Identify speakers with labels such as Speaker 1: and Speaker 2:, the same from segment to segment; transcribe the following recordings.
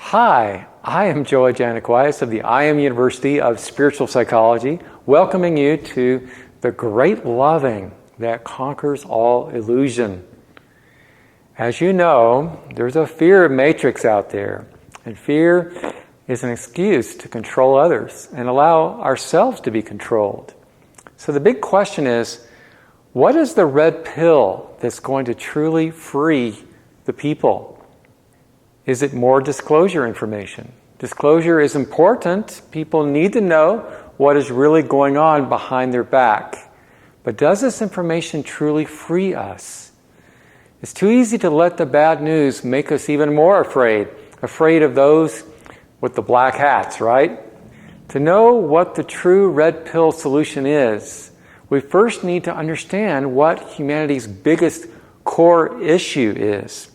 Speaker 1: Hi, I am Joe Janikias of the I.M. University of Spiritual Psychology, welcoming you to the great loving that conquers all illusion. As you know, there's a fear matrix out there, and fear is an excuse to control others and allow ourselves to be controlled. So the big question is, what is the red pill that's going to truly free the people? Is it more disclosure information? Disclosure is important. People need to know what is really going on behind their back. But does this information truly free us? It's too easy to let the bad news make us even more afraid of those with the black hats, right? To know what the true red pill solution is, we first need to understand what humanity's biggest core issue is.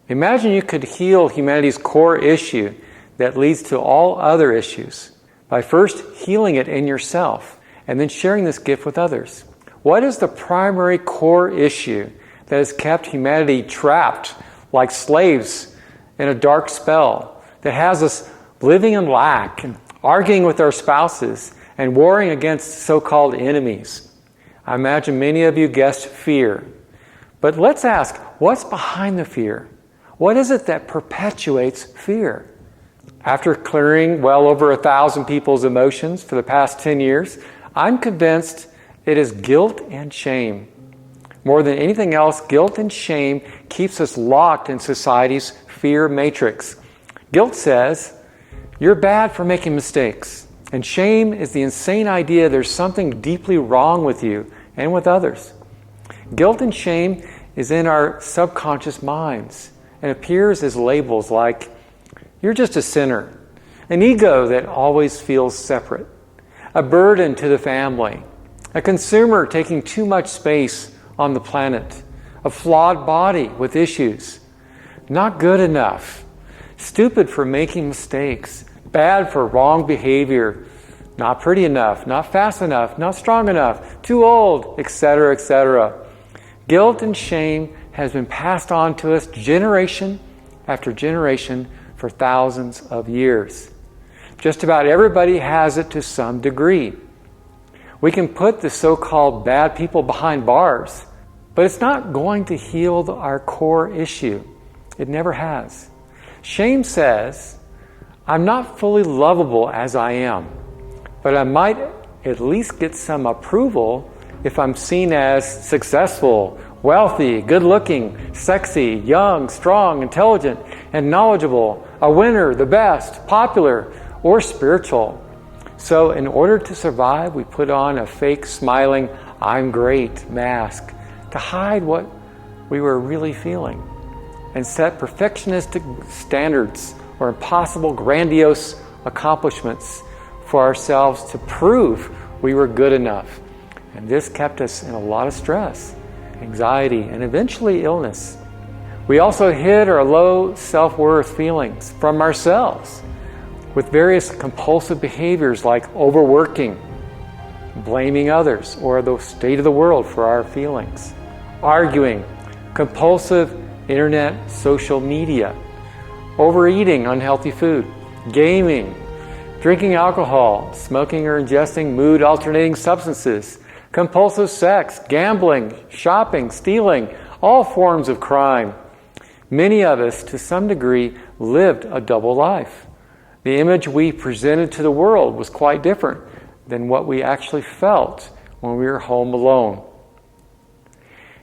Speaker 1: Imagine you could heal humanity's core issue that leads to all other issues by first healing it in yourself and then sharing this gift with others. What is the primary core issue that has kept humanity trapped like slaves in a dark spell, that has us living in lack and arguing with our spouses and warring against so-called enemies? I imagine many of you guessed fear. But let's ask, what's behind the fear? What is it that perpetuates fear? After clearing well over 1,000 people's emotions for the past 10 years, I'm convinced it is guilt and shame. More than anything else, guilt and shame keeps us locked in society's fear matrix. Guilt says, you're bad for making mistakes. And shame is the insane idea there's something deeply wrong with you and with others. Guilt and shame is in our subconscious minds and appears as labels like, you're just a sinner, an ego that always feels separate, a burden to the family, a consumer taking too much space on the planet, a flawed body with issues, not good enough, stupid for making mistakes, bad for wrong behavior, not pretty enough, not fast enough, not strong enough, too old, etc., etc. Guilt and shame has been passed on to us generation after generation for thousands of years. Just about everybody has it to some degree. We can put the so-called bad people behind bars, but it's not going to heal our core issue. It never has. Shame says, I'm not fully lovable as I am, but I might at least get some approval if I'm seen as successful, wealthy, good-looking, sexy, young, strong, intelligent, and knowledgeable, a winner, the best, popular, or spiritual. So in order to survive, we put on a fake smiling, I'm great mask to hide what we were really feeling and set perfectionistic standards or impossible, grandiose accomplishments for ourselves to prove we were good enough. And this kept us in a lot of stress, anxiety, and eventually illness. We also hid our low self-worth feelings from ourselves with various compulsive behaviors like overworking, blaming others or the state of the world for our feelings, arguing, compulsive internet social media, overeating unhealthy food, gaming, drinking alcohol, smoking or ingesting mood-alternating substances, compulsive sex, gambling, shopping, stealing, all forms of crime. Many of us, to some degree, lived a double life. The image we presented to the world was quite different than what we actually felt when we were home alone.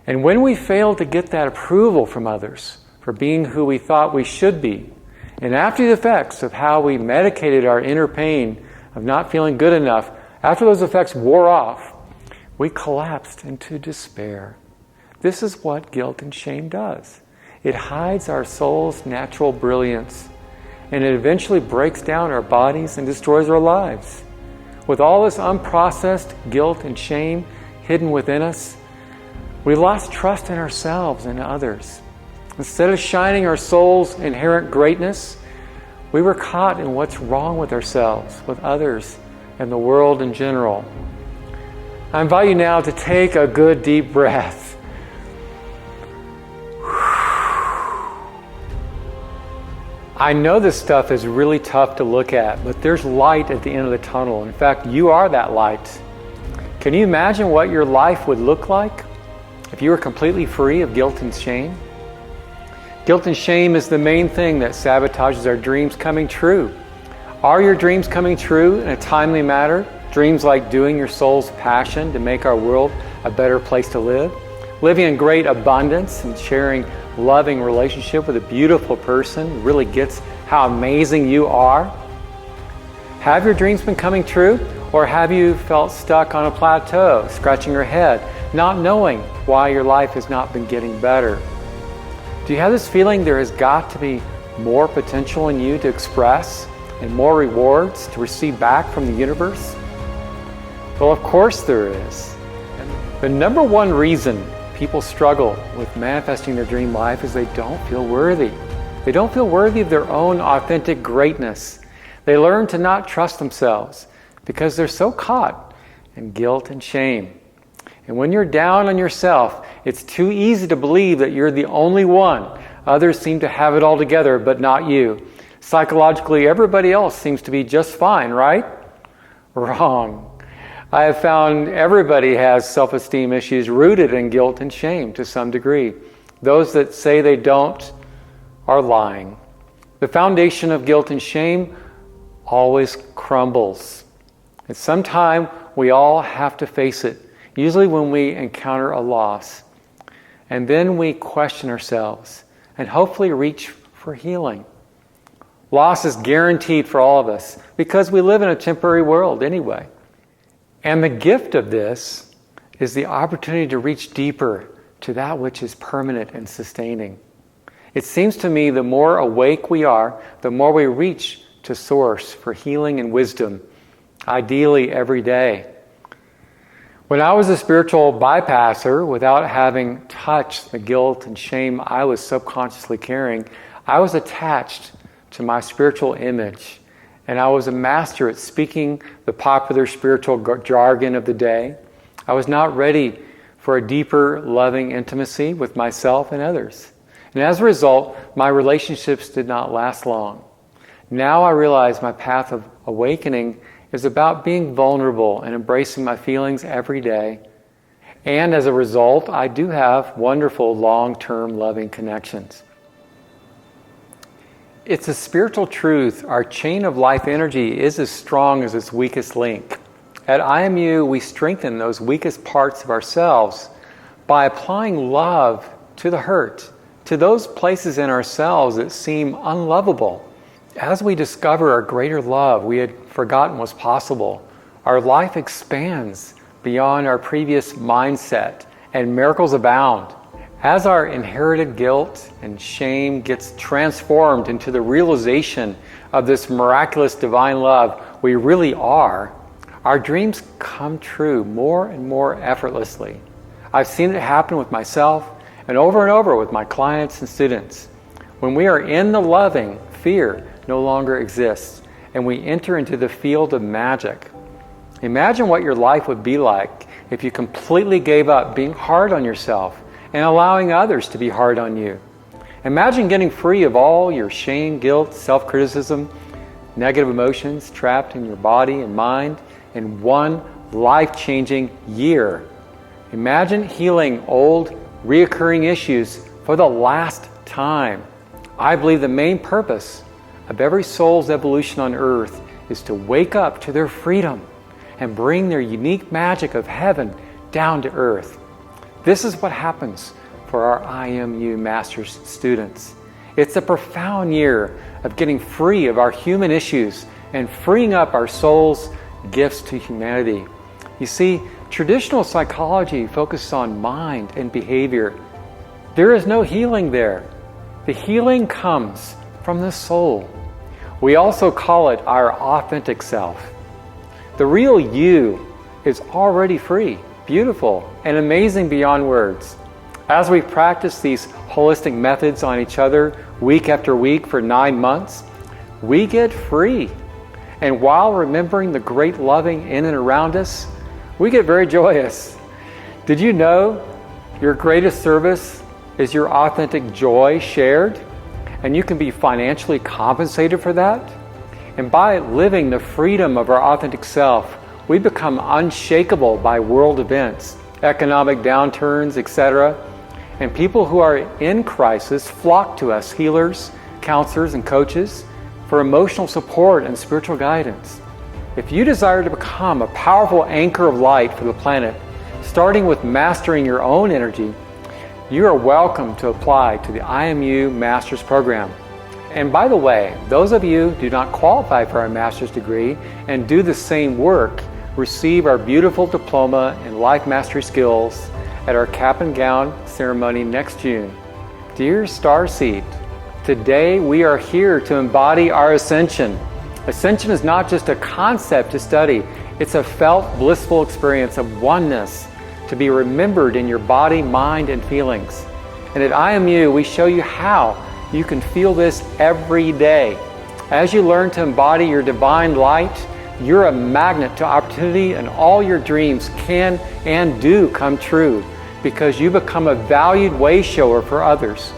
Speaker 1: And when we failed to get that approval from others for being who we thought we should be, and after the effects of how we medicated our inner pain of not feeling good enough, after those effects wore off, we collapsed into despair. This is what guilt and shame does. It hides our soul's natural brilliance, and it eventually breaks down our bodies and destroys our lives. With all this unprocessed guilt and shame hidden within us, we lost trust in ourselves and others. Instead of shining our soul's inherent greatness, we were caught in what's wrong with ourselves, with others, and the world in general. I invite you now to take a good deep breath. I know this stuff is really tough to look at, but there's light at the end of the tunnel. In fact, you are that light. Can you imagine what your life would look like if you were completely free of guilt and shame? Guilt and shame is the main thing that sabotages our dreams coming true. Are your dreams coming true in a timely manner? Dreams like doing your soul's passion to make our world a better place to live, living in great abundance and sharing loving relationship with a beautiful person who really gets how amazing you are? Have your dreams been coming true, or have you felt stuck on a plateau, scratching your head, not knowing why your life has not been getting better? Do you have this feeling there has got to be more potential in you to express and more rewards to receive back from the universe? Well, of course there is. The number one reason people struggle with manifesting their dream life is they don't feel worthy. They don't feel worthy of their own authentic greatness. They learn to not trust themselves because they're so caught in guilt and shame. And when you're down on yourself, it's too easy to believe that you're the only one. Others seem to have it all together, but not you. Psychologically, everybody else seems to be just fine, right? Wrong. I have found everybody has self-esteem issues rooted in guilt and shame to some degree. Those that say they don't are lying. The foundation of guilt and shame always crumbles. At some time, we all have to face it, usually when we encounter a loss. And then we question ourselves and hopefully reach for healing. Loss is guaranteed for all of us because we live in a temporary world anyway. And the gift of this is the opportunity to reach deeper to that which is permanent and sustaining. It seems to me the more awake we are, the more we reach to Source for healing and wisdom, ideally every day. When I was a spiritual bypasser, without having touched the guilt and shame I was subconsciously carrying, I was attached to my spiritual image. And I was a master at speaking the popular spiritual jargon of the day. I was not ready for a deeper, loving intimacy with myself and others. And as a result, my relationships did not last long. Now I realize my path of awakening is about being vulnerable and embracing my feelings every day. And as a result, I do have wonderful, long-term loving connections. It's a spiritual truth. Our chain of life energy is as strong as its weakest link. At IMU, we strengthen those weakest parts of ourselves by applying love to the hurt, to those places in ourselves that seem unlovable. As we discover our greater love we had forgotten was possible, our life expands beyond our previous mindset and miracles abound. As our inherited guilt and shame gets transformed into the realization of this miraculous divine love we really are, our dreams come true more and more effortlessly. I've seen it happen with myself and over with my clients and students. When we are in the loving, fear no longer exists, and we enter into the field of magic. Imagine what your life would be like if you completely gave up being hard on yourself and allowing others to be hard on you. Imagine getting free of all your shame, guilt, self-criticism, negative emotions trapped in your body and mind in one life-changing year. Imagine healing old, reoccurring issues for the last time. I believe the main purpose of every soul's evolution on earth is to wake up to their freedom and bring their unique magic of heaven down to earth. This is what happens for our IMU Masters students. It's a profound year of getting free of our human issues and freeing up our soul's gifts to humanity. You see, traditional psychology focuses on mind and behavior. There is no healing there. The healing comes from the soul. We also call it our authentic self. The real you is already free, beautiful, and amazing beyond words. As we practice these holistic methods on each other week after week for 9 months, we get free. And while remembering the great loving in and around us, we get very joyous. Did you know your greatest service is your authentic joy shared? and you can be financially compensated for that. And by living the freedom of our authentic self, we become unshakable by world events, economic downturns, etc. And people who are in crisis flock to us, healers, counselors, and coaches, for emotional support and spiritual guidance. If you desire to become a powerful anchor of light for the planet, starting with mastering your own energy, you are welcome to apply to the IMU Master's Program. And by the way, those of you who do not qualify for our master's degree and do the same work receive our beautiful diploma in life mastery skills at our cap and gown ceremony next June. Dear Starseed, today we are here to embody our ascension. Ascension is not just a concept to study, it's a felt blissful experience of oneness to be remembered in your body, mind, and feelings. And at IMU, we show you how you can feel this every day. As you learn to embody your divine light, you're a magnet to opportunity, and all your dreams can and do come true because you become a valued way shower for others.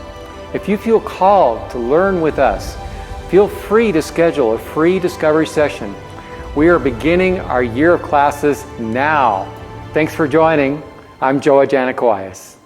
Speaker 1: If you feel called to learn with us, feel free to schedule a free discovery session. We are beginning our year of classes now. Thanks for joining. I'm Joa Janakoias.